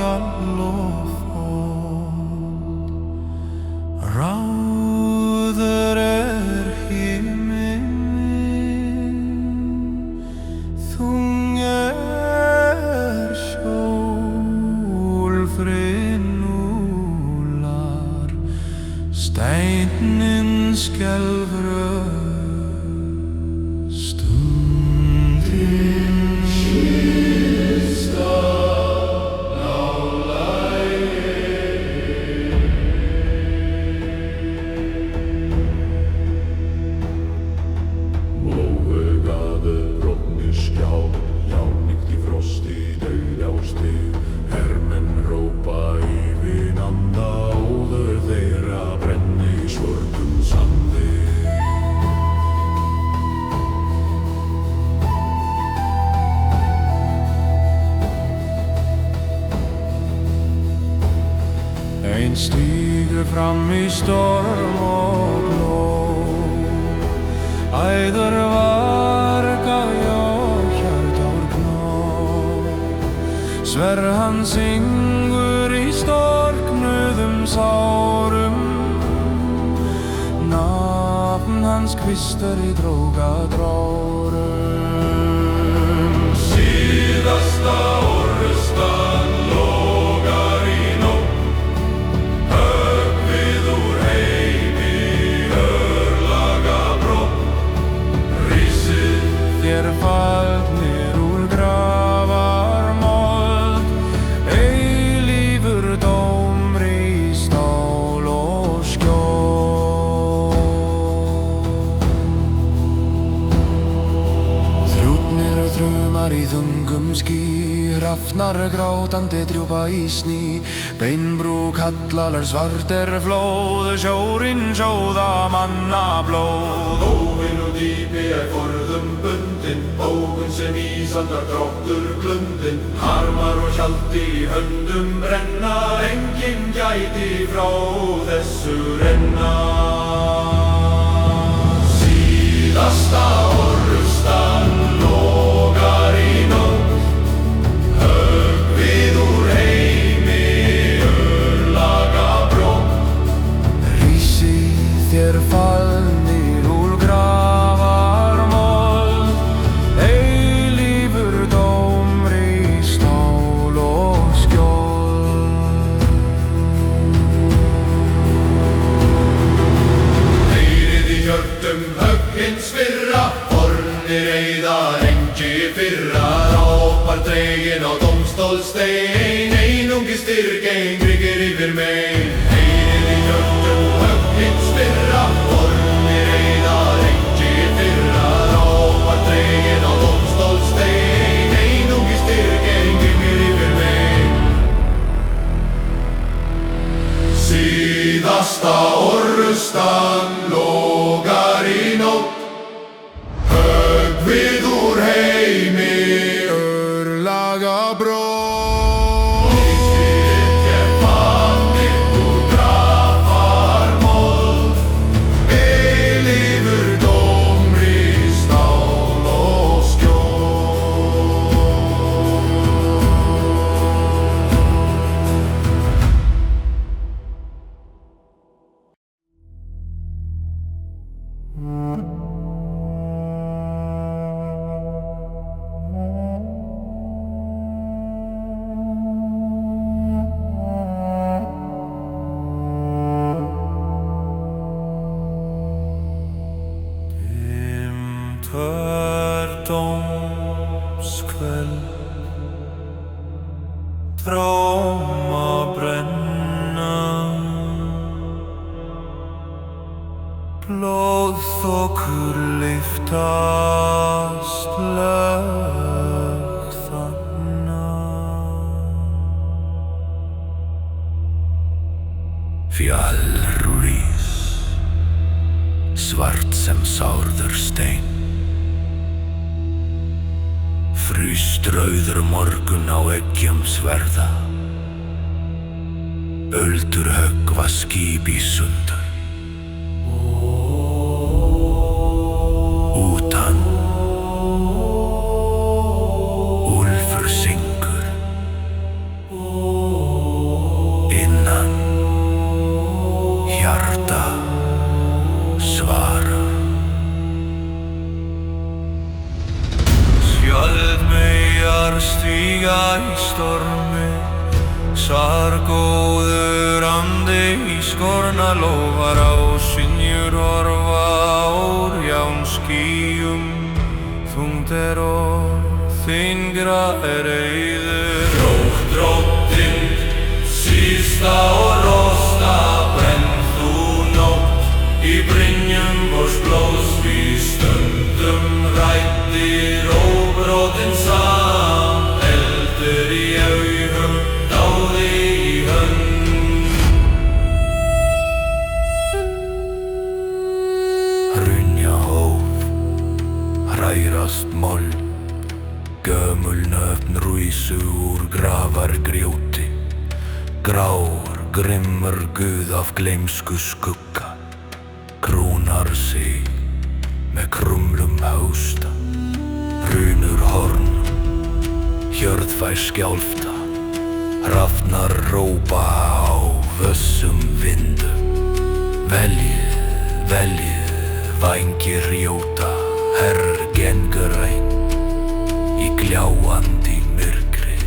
skall og þótt. Ráður himinn, þung skjólfrin úlar, steinin skelfur stundin síðsta nálægir. Móðugaðu brotni skjá, jáníkt í frosti, dauða og stig. Hermenn rópa í vinanda, óður þeirra brenni í svörtum sandi. Ein stígur fram í storm og blóð, æður varga og hjartár gnóð. Sverð hann syngur í storknuðum sárum, nafn hans kvistar í drógadrárum. Síðasta orrustan logar í nótt, höggvið úr heimi örlaga brott. Rísið þér fallnir úr grafarmold, eilífur dómri í stál og skjól. Þrútnir þrumar í þungum ský, hrafnar grátandi drjúpa í sný. Beinbrú kallalar svart flóð, sjórinn sjóða manna blóð. Óvinn og dýpi forðum bundin, bógun sem ísandar dráttur klundin. Harmar og hjalti í höndum brenna, enginn gæti frá þessu renna. Síðasta orrustan logar í nótt, höggvið úr heimi örlaga brott. Rísið þér fallnir úr grafarmold, eilífur dómri í stál og skjól. Heyrið í hjörtum höggins fyrra, fornir eyða rengi fyrra. Rápar dregin á dómstólstein, einungi styrkein gryggir yfir mein. Heyrið í hjörtum höggins fyrra, fornir eyða rengi fyrra. Rápar dregin á dómstólstein, einungi styrkein gryggir yfir mein. Síðasta orrustan logar í nótt, höggvið úr heimi örlaga brott. Rísið þér fallnir úr grafarmold, eilífur dómri í stál og skjól. Dómskvöld, dráma brenna, blóðþokur lyftast lögþanna. Fjallr rís, svart sem sárður stein. Frustrauður morgun á eggjum sverða, öldur höggva skip í sundur. Utan úlfur syngur, Svar góður andi í skorna lófar á synjur horfa úr jánskýjum. Þungt þyngra eyður. Drottinn, sísta rosta, brenn þú nótt í brynjum vors blóðs. Við stöndum ræddir óbrotinn saman, eldur í augum, dáði í hönd. Hrynja hóf, hrærast mold, gömul nöfn rúísu úr grafargrjóti. Grár, grimmur guð af gleymsku skugga, krúnar sig með krumlum hásta. Hrunur horn, hjörð fær skjálfta, hrafnar rópa á vössum vindum. Veljið, veljið, vængir rjóta, herr gengræn í gljáandi myrkri.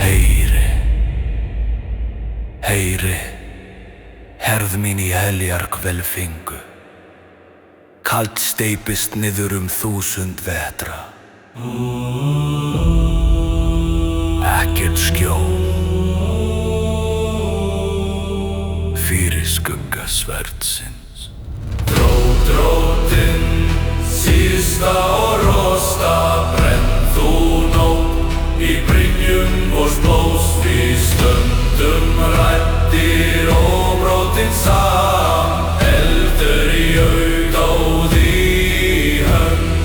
Heyri, heyri, herð mín í heljar hvelfingu. Kalt steypist niður 1000 vetra. Ekkert skjól fyrir skugga sverdsins. Drottinn, sísta rosta, brenn þú nótt í brynjum vors blóðs. Við stöndum ræddir óbrotinn saman, eldur í aug, dáði í hönd.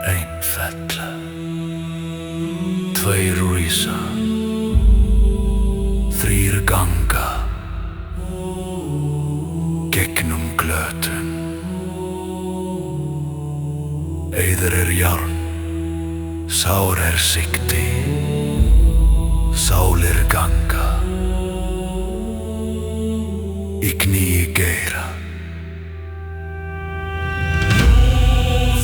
Ein fella, tveir rísa, þrír ganga gegnum glötun. Eyður járn, sár sigti, sálir ganga í kníi geyra.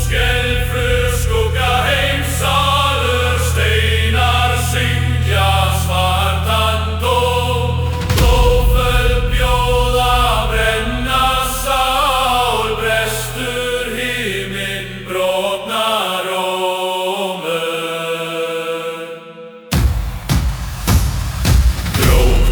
Skelfur skugga heimsalur, steinar syngja svartan dóm. Blóðföll bjóða brenna sál, brestur himinn brotna rómur.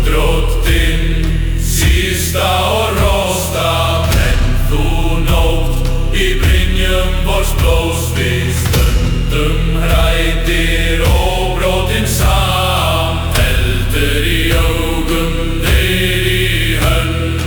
Drottinn, sísta rosta, brenn þú nótt í brynjum vors blóðs. Við stöndum ræddir óbrotinn saman, eldur í augum, deyr í hönd.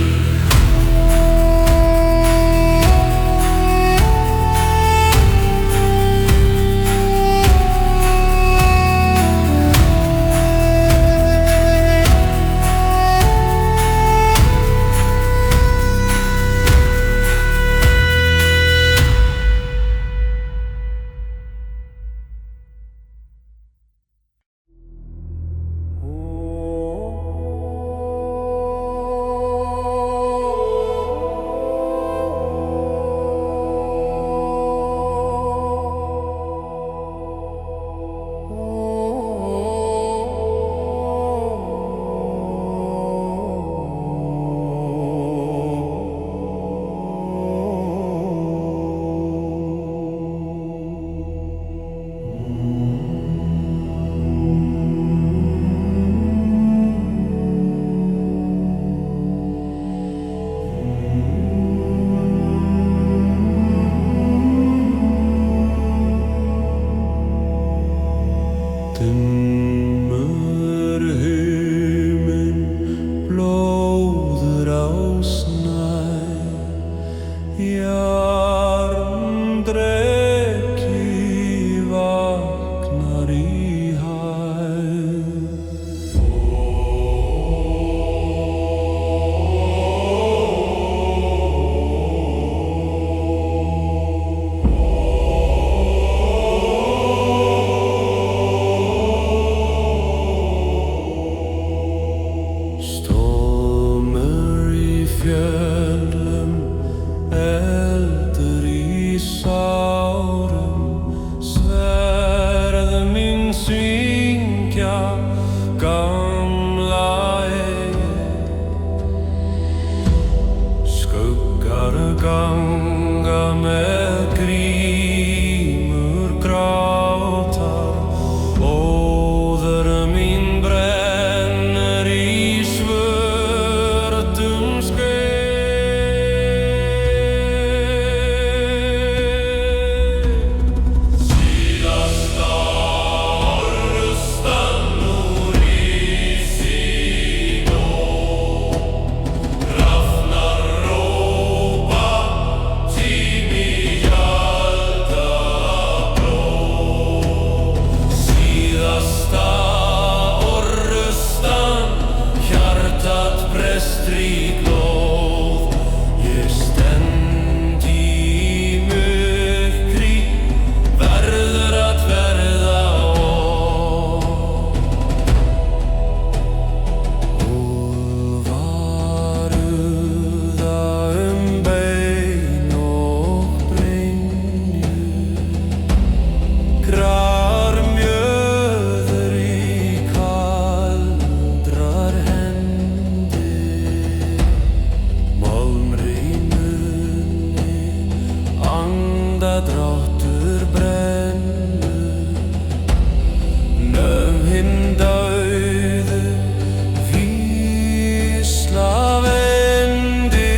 Dimmur himinn, blóður á snæ, jarndreki vaknar í hæð. gamla skuggar ganga með grímur grátar óður mín brennur í svörtum síðasta orrustan úr ísinn rafnar rópa tími hjalta blóð síðasta orrustan hjartat brestri glóð ég stend í myrkri verður að verða Úlfaruða bein og brynju grar mjöður í kaldrar hendur málmri munni andadráttur brennur nöfn hinn dauðu vísla vendi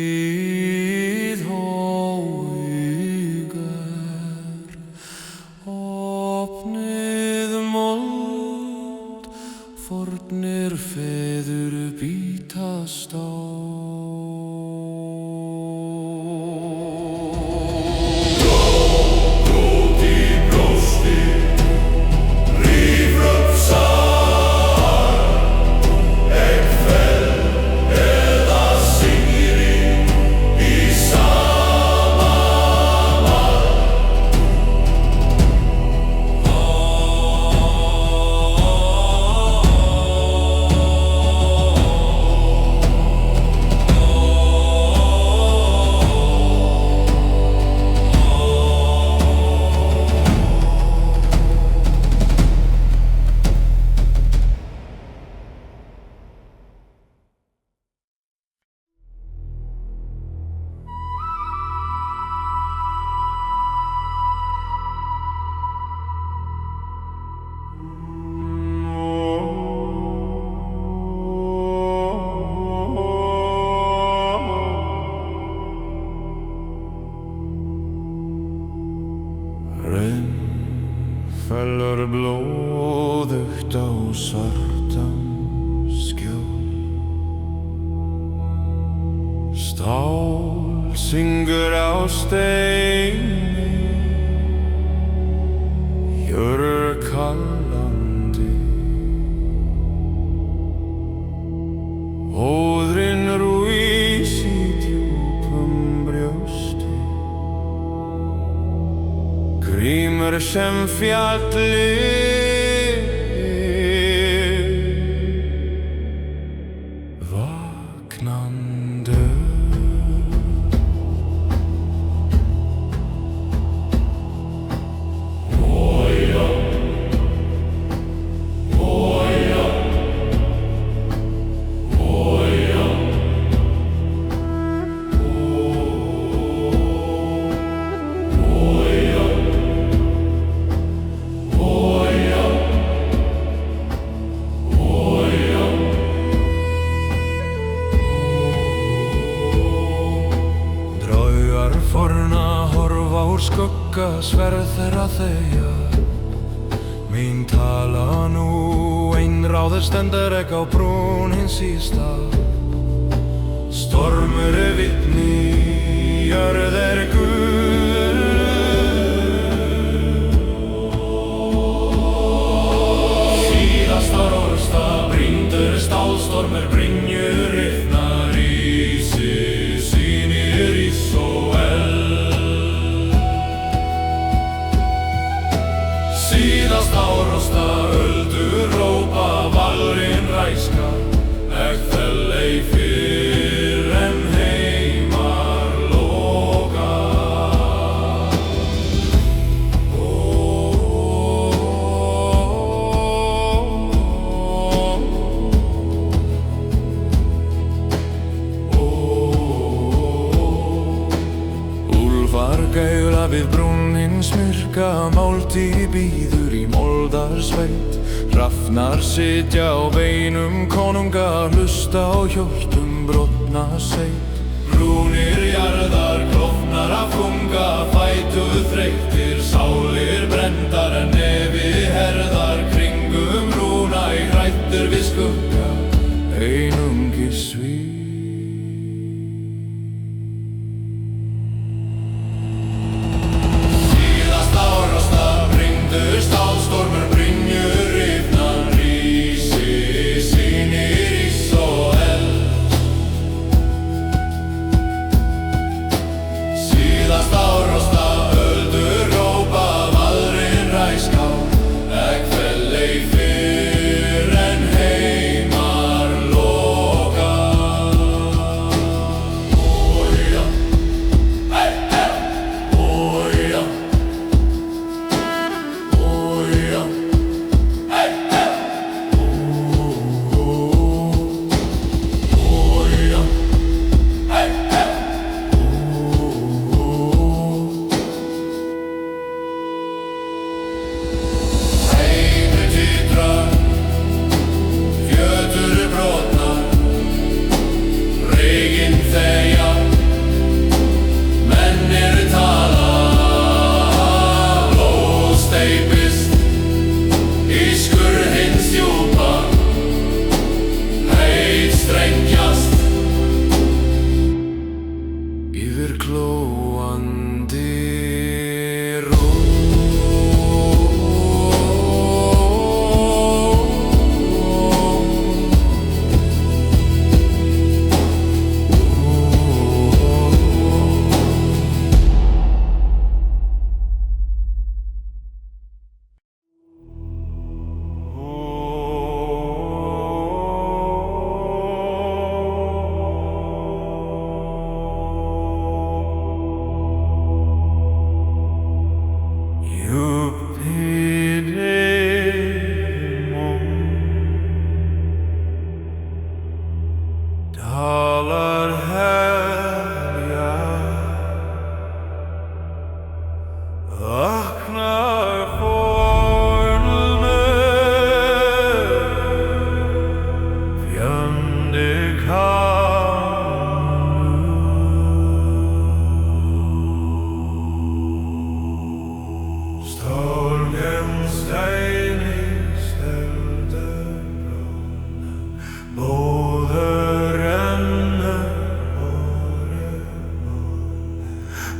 heyrið hóugar opnið mold fornir feður bítast á Rót í brjósti rýfur upp sár eggfell eða sigri í sama fellur blóðugt á svartan skjól stál syngur á steini hjörur kallandi óðurinn rís í djúpum brjósti grímur sem fjallið vaknandi skugga sverð þeirra þegja mín tala nú einráður stendur ekk á brún hins síðsta stormur vitni jörð gul síðasta orrusta brýndur stálstormur brynjur rifnar ísi sýnir ís og síðasta orrusta öldur rópa valurinn ræska ekk þell ei fyrr en heima Marga máltíð bíður í moldarsveit. Hrafnar sitja á beinum konunga, hlusta á hjóltum brotna seit. Brúnir jarðar klofnar af þunga, fætur þreyttir, sálir brenndar, nefi herðar kringum rúna í hrættur við skugga, einungis svíf.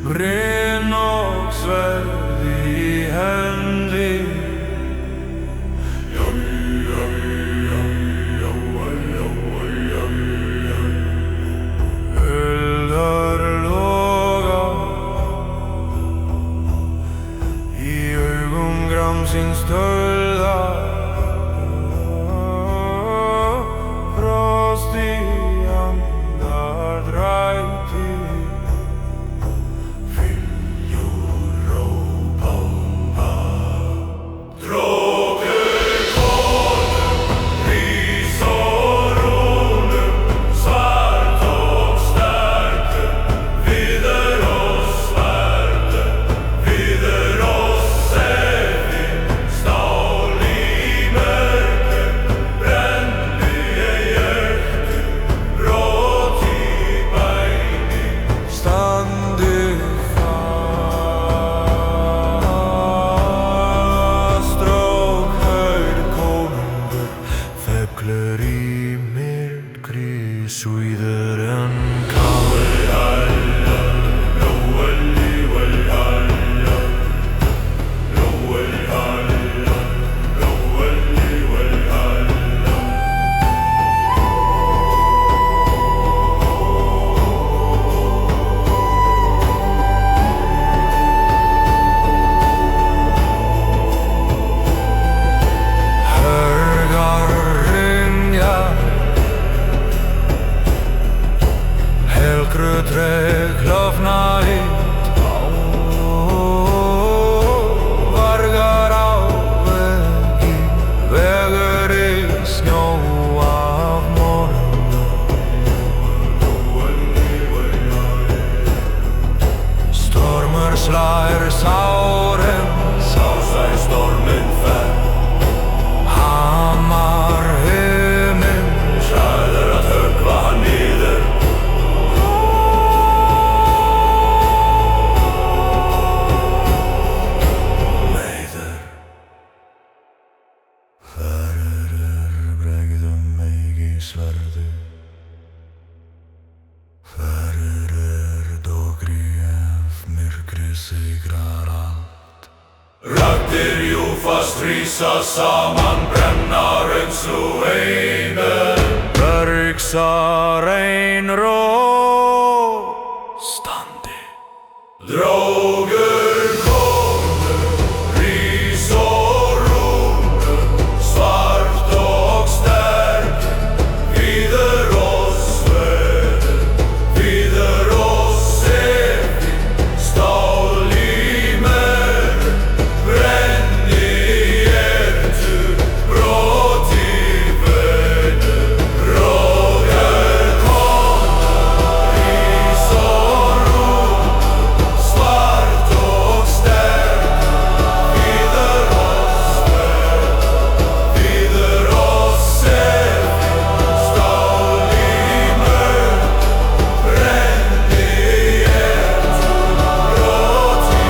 Brinn og sverð í hendi. Huldar loga í augum gramsins tölda. Frost í andar drætti. sigrar allt. Raddir ljúfast rísa saman, brenna reynslu einu. Bergsa reyn ró standi. Drógur konu, rís og rúnu, svart og sterk, víður og svöð, víður og sefi, stál í mör, brenni hjertu, brot í vönu. Drógur konu, rís og rúnu, svart og sterk, víður og svöð, víður og sefi, stál í mör, brenni hjertu, brot í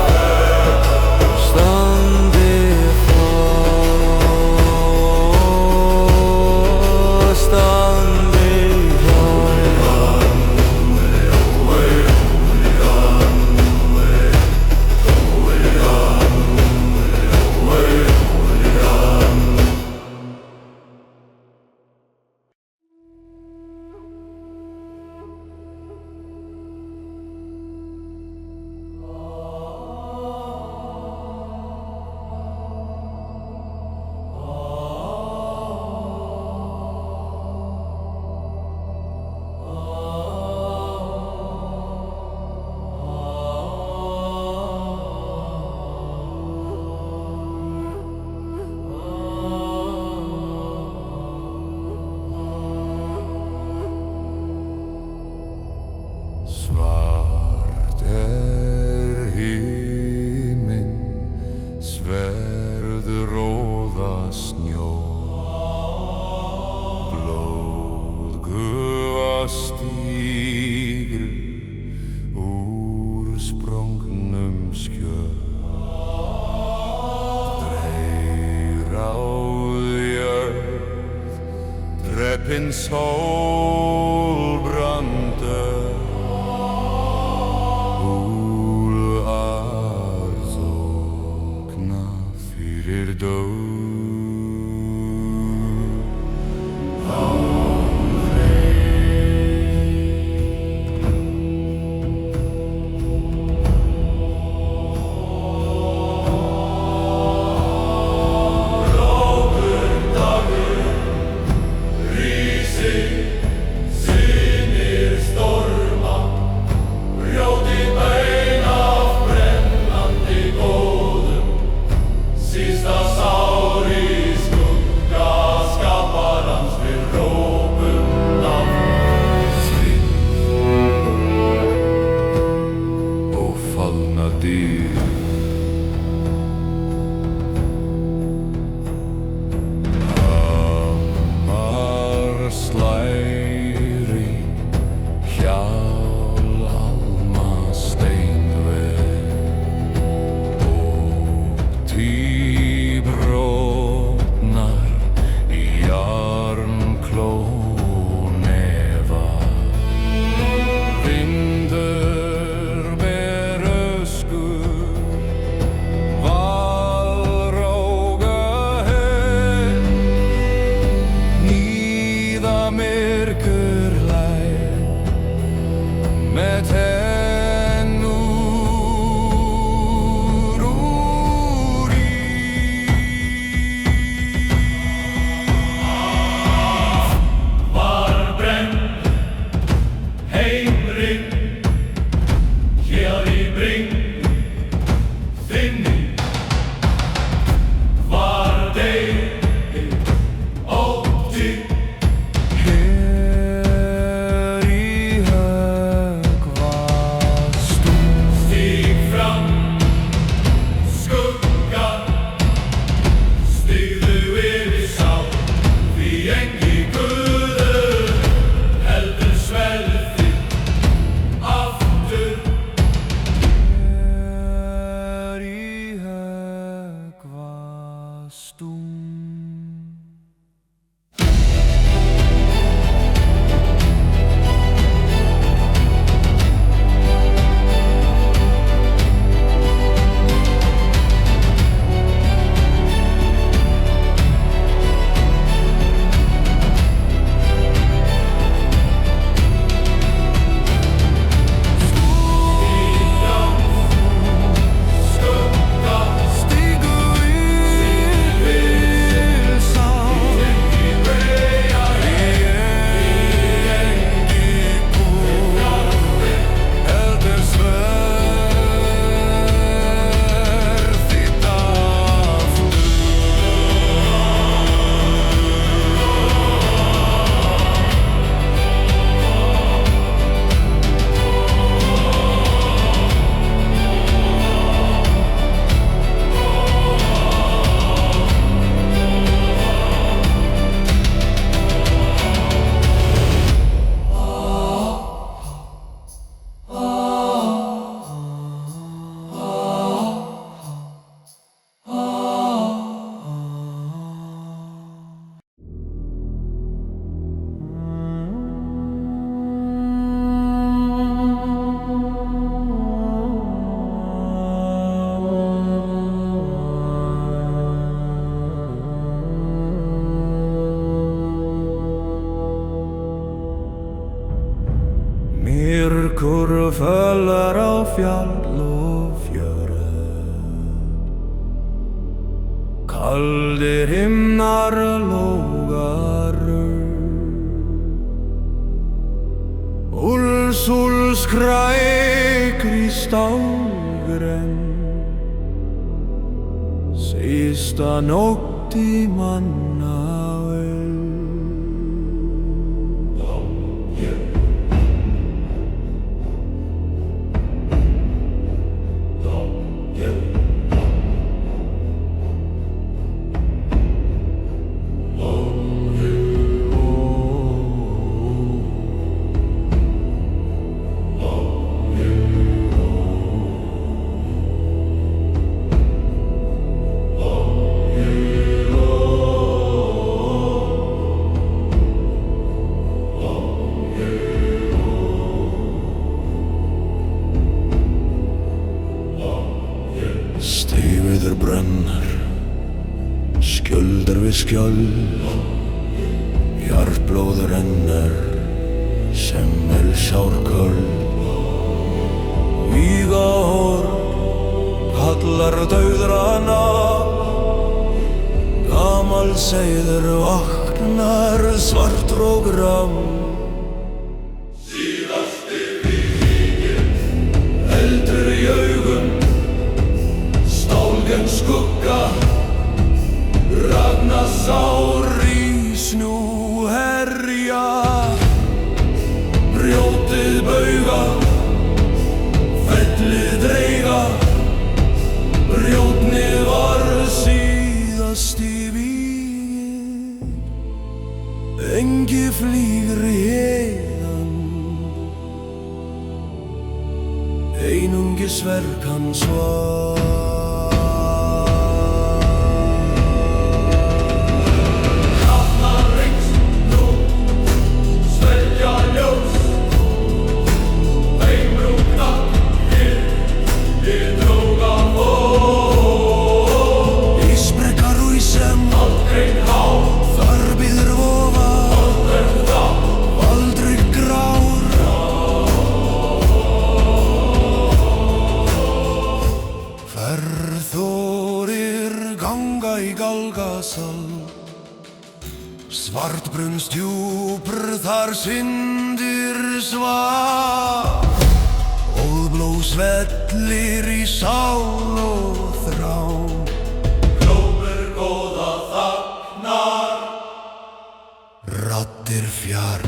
vönu. Standi svart himinn, sverðróða snjó, blóðgufa stígur úr sprongnum skjöld, dreyrráð jörð, dreppin sólbrandur. Fyrir dög. Hér í höggva Bleikur fölar á fjall og fjöru, kaldir himnar lógaru. Úlsul skrækir í stálgrenn, sísta nótt í mannavel. Stífiður brennar, skjöldar við skjöld, hjartblóð rennur sem sárköld. Vígahorn kallar dauðrana, gamall seiður vaknar svartur og grann. Síðasti víkinginn, eldur í augum, stálgen skugga, Ragnarsár rís nú herja. Brjótið bauga, fellið dreiga, brjótnið var síðasti víginn. Engi flýgur héðan, einungis verk hans var. Þórir ganga í Galgasal, svartbrunst djúpr þar syndir svar. Óðblóð svellir í sál og þrá, hljómur góða þagnar, raddir fjær.